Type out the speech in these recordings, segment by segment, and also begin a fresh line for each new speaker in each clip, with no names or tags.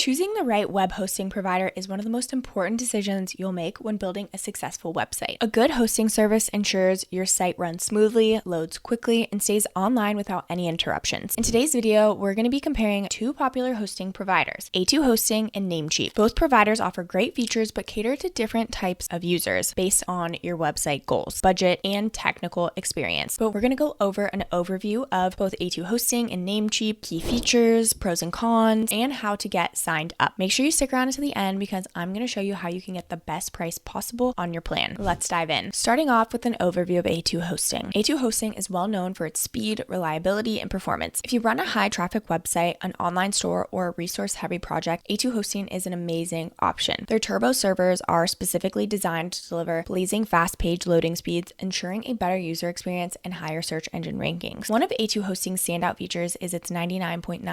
Choosing the right web hosting provider is one of the most important decisions you'll make when building a successful website. A good hosting service ensures your site runs smoothly, loads quickly, and stays online without any interruptions. In today's video, we're going to be comparing two popular hosting providers, A2 Hosting and Namecheap. Both providers offer great features but cater to different types of users based on your website goals, budget, and technical experience. But we're going to go over an overview of both A2 Hosting and Namecheap, key features, pros and cons, and how to get signed up. Make sure you stick around until the end because I'm going to show you how you can get the best price possible on your plan. Let's dive in. Starting off with an overview of A2 Hosting. A2 Hosting is well known for its speed, reliability, and performance. If you run a high traffic website, an online store, or a resource heavy project, A2 Hosting is an amazing option. Their turbo servers are specifically designed to deliver blazing fast page loading speeds, ensuring a better user experience and higher search engine rankings. One of A2 Hosting's standout features is its 99.9%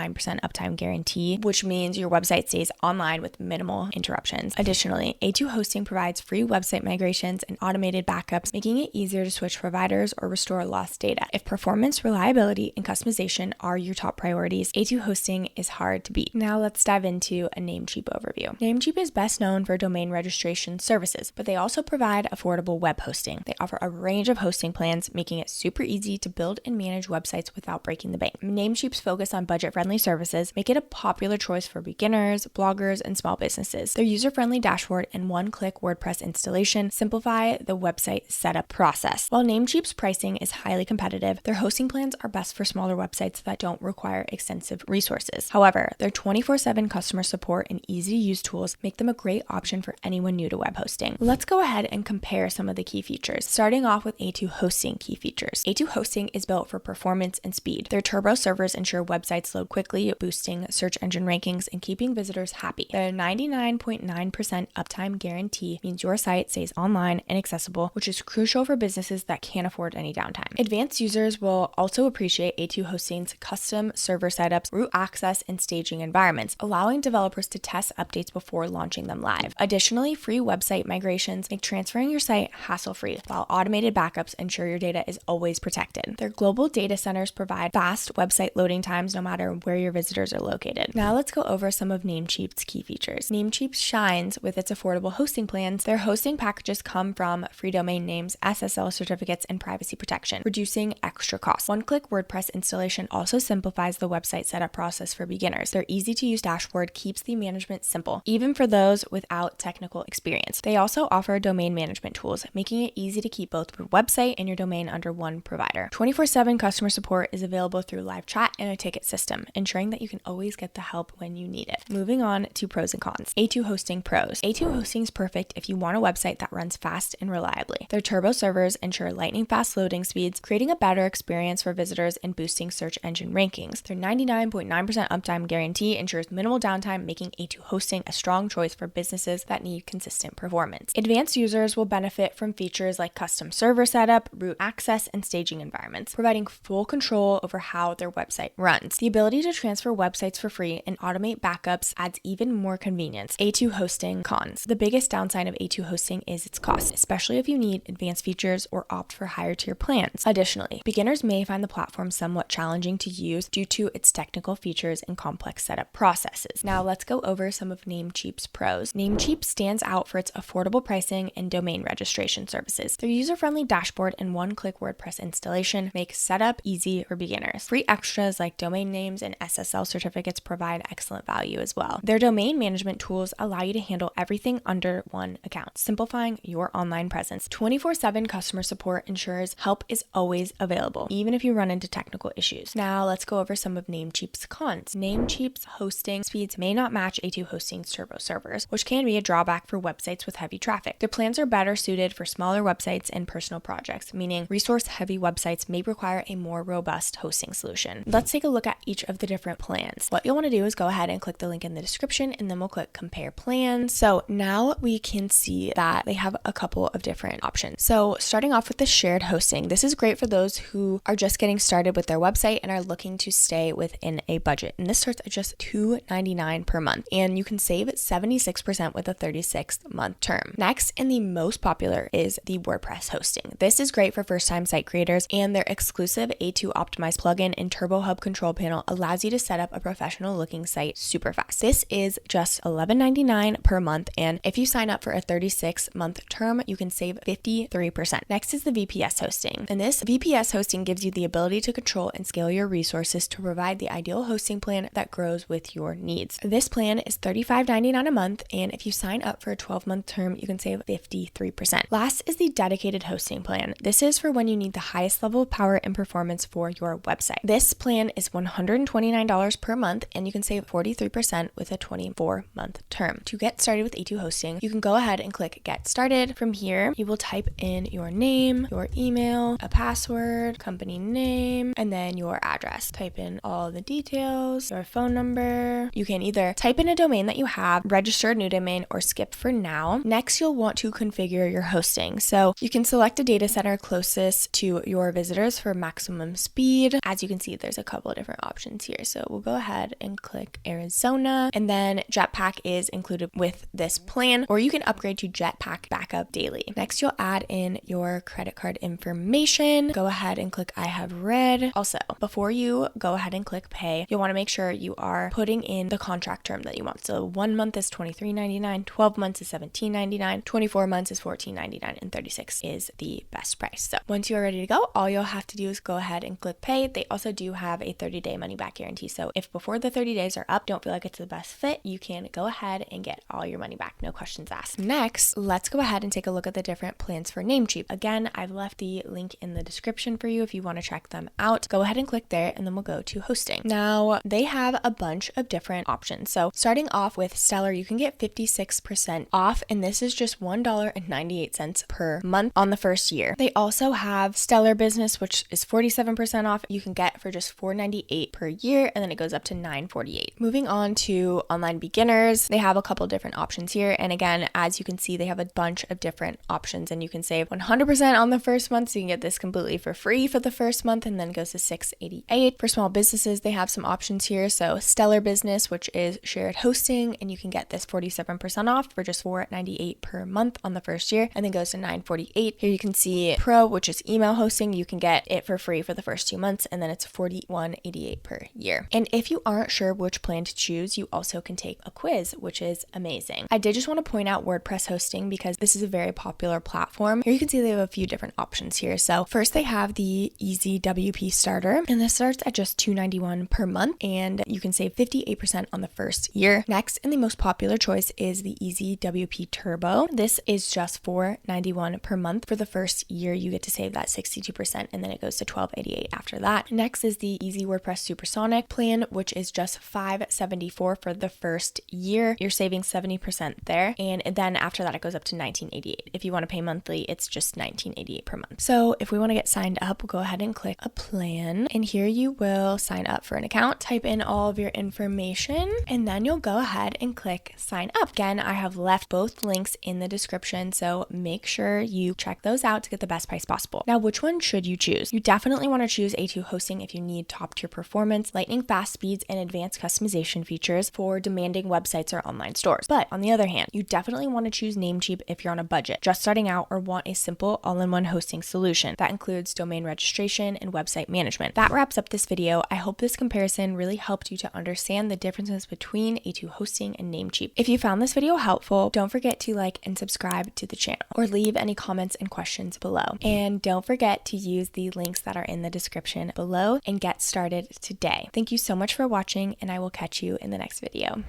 uptime guarantee, which means your website stays online with minimal interruptions. Additionally, A2 Hosting provides free website migrations and automated backups, making it easier to switch providers or restore lost data. If performance, reliability, and customization are your top priorities, A2 Hosting is hard to beat. Now let's dive into a Namecheap overview. Namecheap is best known for domain registration services, but they also provide affordable web hosting. They offer a range of hosting plans, making it super easy to build and manage websites without breaking the bank. Namecheap's focus on budget-friendly services make it a popular choice for beginners, bloggers, and small businesses. Their user-friendly dashboard and one-click WordPress installation simplify the website setup process. While Namecheap's pricing is highly competitive, their hosting plans are best for smaller websites that don't require extensive resources. However, their 24/7 customer support and easy-to-use tools make them a great option for anyone new to web hosting. Let's go ahead and compare some of the key features, starting off with A2 Hosting key features. A2 Hosting is built for performance and speed. Their turbo servers ensure websites load quickly, boosting search engine rankings and keeping visitors happy. Their 99.9% uptime guarantee means your site stays online and accessible, which is crucial for businesses that can't afford any downtime. Advanced users will also appreciate A2 Hosting's custom server setups, root access, and staging environments, allowing developers to test updates before launching them live. Additionally, free website migrations make transferring your site hassle-free, while automated backups ensure your data is always protected. Their global data centers provide fast website loading times no matter where your visitors are located. Now let's go over some of Namecheap's key features. Namecheap shines with its affordable hosting plans. Their hosting packages come from free domain names, SSL certificates, and privacy protection, reducing extra costs. One-click WordPress installation also simplifies the website setup process for beginners. Their easy-to-use dashboard keeps the management simple, even for those without technical experience. They also offer domain management tools, making it easy to keep both your website and your domain under one provider. 24/7 customer support is available through live chat and a ticket system, ensuring that you can always get the help when you need it. Moving on to pros and cons. A2 Hosting pros. A2 Hosting is perfect if you want a website that runs fast and reliably. Their turbo servers ensure lightning fast loading speeds, creating a better experience for visitors and boosting search engine rankings. Their 99.9% uptime guarantee ensures minimal downtime, making A2 Hosting a strong choice for businesses that need consistent performance. Advanced users will benefit from features like custom server setup, root access, and staging environments, providing full control over how their website runs. The ability to transfer websites for free and automate backups adds even more convenience. A2 Hosting cons. The biggest downside of A2 Hosting is its cost, especially if you need advanced features or opt for higher tier plans. Additionally, beginners may find the platform somewhat challenging to use due to its technical features and complex setup processes. Now let's go over some of Namecheap's pros. Namecheap stands out for its affordable pricing and domain registration services. Their user-friendly dashboard and one-click WordPress installation make setup easy for beginners. Free extras like domain names and SSL certificates provide excellent value as well. Their domain management tools allow you to handle everything under one account, simplifying your online presence. 24/7 customer support ensures help is always available, even if you run into technical issues. Now let's go over some of Namecheap's cons. Namecheap's hosting speeds may not match A2 Hosting's turbo servers, which can be a drawback for websites with heavy traffic. Their plans are better suited for smaller websites and personal projects, meaning resource-heavy websites may require a more robust hosting solution. Let's take a look at each of the different plans. What you'll want to do is go ahead and click the link in the description, and then we'll click compare plans. So now we can see that they have a couple of different options. So starting off with the shared hosting, this is great for those who are just getting started with their website and are looking to stay within a budget. And this starts at just $2.99 per month, and you can save 76% with a 36-month term. Next, and the most popular, is the WordPress hosting. This is great for first-time site creators, and their exclusive A2 optimized plugin and Turbo Hub control panel allows you to set up a professional-looking site super fast. fast. This is just $11.99 per month, and if you sign up for a 36-month term, you can save 53%. Next is the VPS hosting, and this VPS hosting gives you the ability to control and scale your resources to provide the ideal hosting plan that grows with your needs. This plan is $35.99 a month, and if you sign up for a 12-month term, you can save 53%. Last is the dedicated hosting plan. This is for when you need the highest level of power and performance for your website. This plan is $129 per month, and you can save 43% with a 24-month term. To get started with A2 hosting, you can go ahead and click Get Started. From here, you will type in your name, your email, a password, company name, and then your address. Type in all the details, your phone number. You can either type in a domain that you have, register a new domain, or skip for now. Next, you'll want to configure your hosting. So you can select a data center closest to your visitors for maximum speed. As you can see, there's a couple of different options here. So we'll go ahead and click Arizona, and then Jetpack is included with this plan, or you can upgrade to Jetpack Backup Daily. Next, you'll add in your credit card information. Go ahead and click I have read. Also, before you go ahead and click pay, you'll want to make sure you are putting in the contract term that you want. So 1 month is $23.99, 12 months is $17.99, 24 months is $14.99, and 36 is the best price. So once you are ready to go, all you'll have to do is go ahead and click pay. They also do have a 30-day money-back guarantee. So if before the 30 days are up, don't feel like it's the best fit, you can go ahead and get all your money back. No questions asked. Next, let's go ahead and take a look at the different plans for Namecheap. Again, I've left the link in the description for you if you want to check them out. Go ahead and click there, and then we'll go to hosting. Now, they have a bunch of different options. So starting off with Stellar, you can get 56% off, and this is just $1.98 per month on the first year. They also have Stellar Business, which is 47% off. You can get for just $4.98 per year, and then it goes up to $9.48. Moving on to Online Beginners, they have a couple different options here, and again, as you can see, they have a bunch of different options, and you can save 100% on the first month, so you can get this completely for free for the first month, and then it goes to $6.88. For small businesses, they have some options here. So Stellar Business, which is shared hosting, and you can get this 47% off for just $4.98 per month on the first year, and then goes to $9.48. Here you can see Pro, which is email hosting. You can get it for free for the first 2 months, and then it's $41.88 per year. And if you aren't sure which plan to choose, you also can take a quiz, which is amazing. I did just want to point out WordPress hosting because this is a very popular platform. Here you can see they have a few different options here. So first, they have the EasyWP starter, and this starts at just $2.91 per month, and you can save 58% on the first year. Next, and the most popular choice is the EasyWP Turbo. This is just $4.91 per month. For the first year, you get to save that 62%, and then it goes to $12.88 after that. Next is the Easy WordPress Supersonic plan, which is just $5.74 for the first year. You're saving 70% there, and then after that, it goes up to $19.88. If you want to pay monthly, it's just $19.88 per month. So if we want to get signed up, we'll go ahead and click a plan, and here you will sign up for an account, type in all of your information, and then you'll go ahead and click sign up. Again, I have left both links in the description, so make sure you check those out to get the best price possible. Now, which one should you choose? You definitely want to choose A2 hosting if you need top tier performance, lightning fast speeds, and advanced customization features for demanding websites or online stores. But on the other hand, you definitely want to choose Namecheap if you're on a budget, just starting out, or want a simple all-in-one hosting solution that includes domain registration and website management. That wraps up this video. I hope this comparison really helped you to understand the differences between A2 hosting and Namecheap. If you found this video helpful, don't forget to like and subscribe to the channel, or leave any comments and questions below. And don't forget to use the links that are in the description below and get started today. Thank you so much for watching, and I will catch you in the next video.